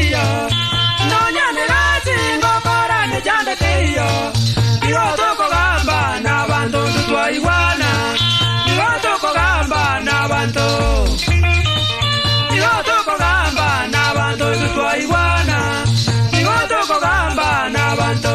keyo nonyane gazingo korane jande keyo igoto kogamba n'abantu tutwaigwana igoto kogamba n'abantu igoto kogamba n'abantu tutwaigwana igoto kogamba n'abantu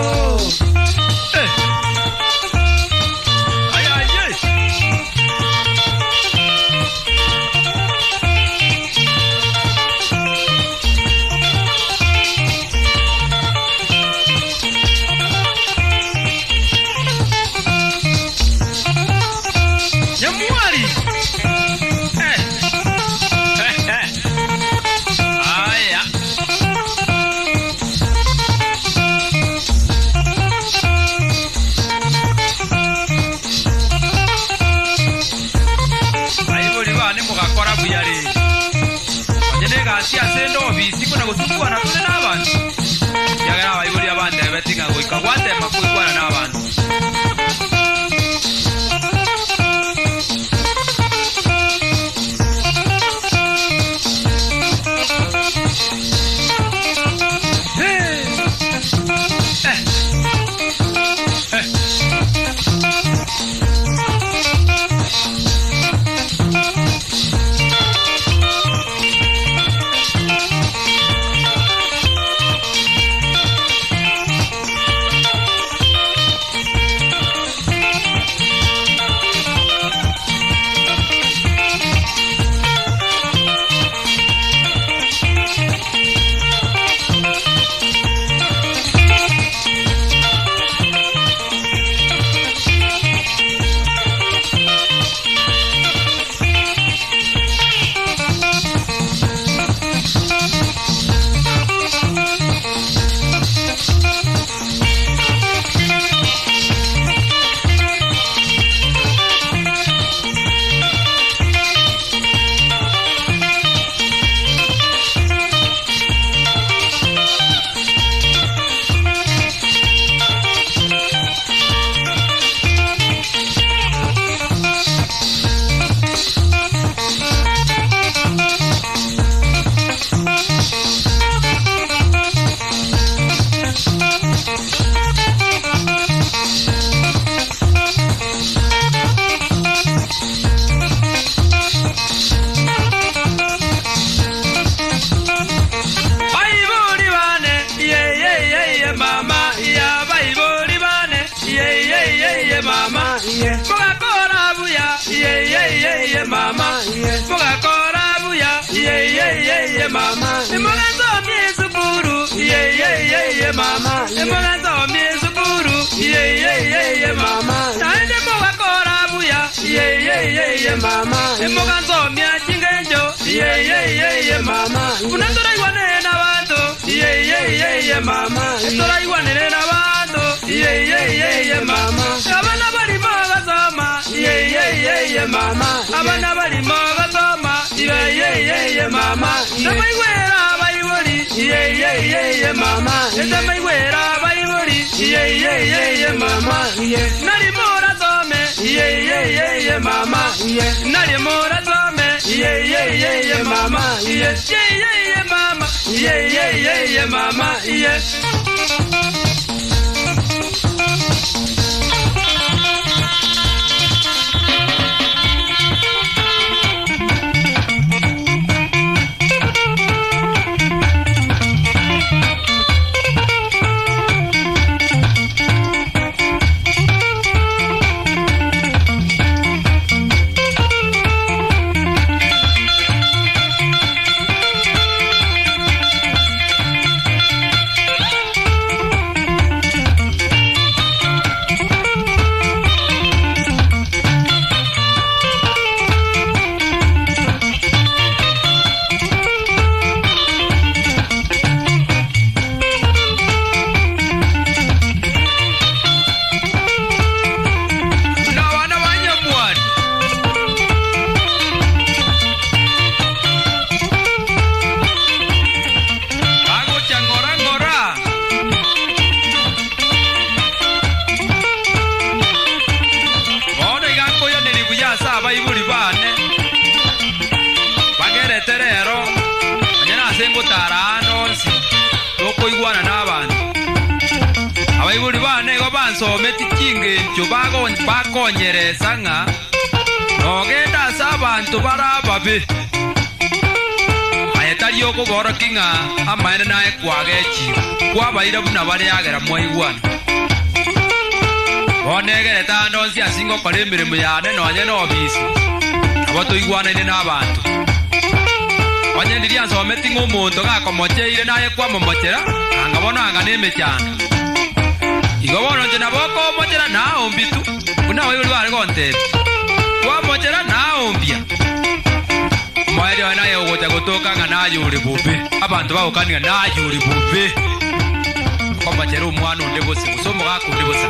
koigwana n'abantu abaibori bane go bansometi kingencho bakonyeresa ng'a nogenda ase abantu barababe ayetari okoboroki ng'a amaene naye kwagechio kwabaire buna bareagera mwaigwana bonegerete andonsi ase ngokora emirimo yane nonye na obisi abo toigwanaine n'abantu onye ndiri ansometi ng'omonto gakomocheire naye kwamomochera anga bono anga nemechando igo bono nche nabo okomochera naombi tu buna abaibori bare gontebe kwamochera naombia omoeri oye naye ogocha gotoka ng'a nayore bobe abantu bagokania nayore bobe okomochera omwana onde gose gose omogaka onde gose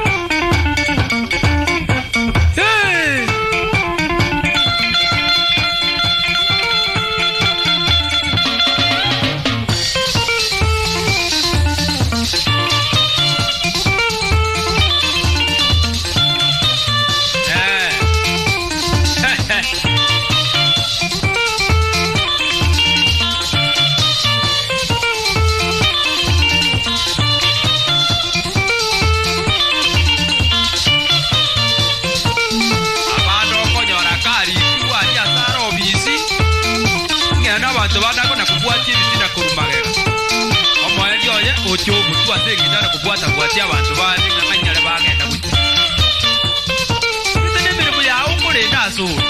ochobu twasengindana kubwata abantu bandi ng'amanyale bagenda gutya ite n'emirimo yawe okorenda asubula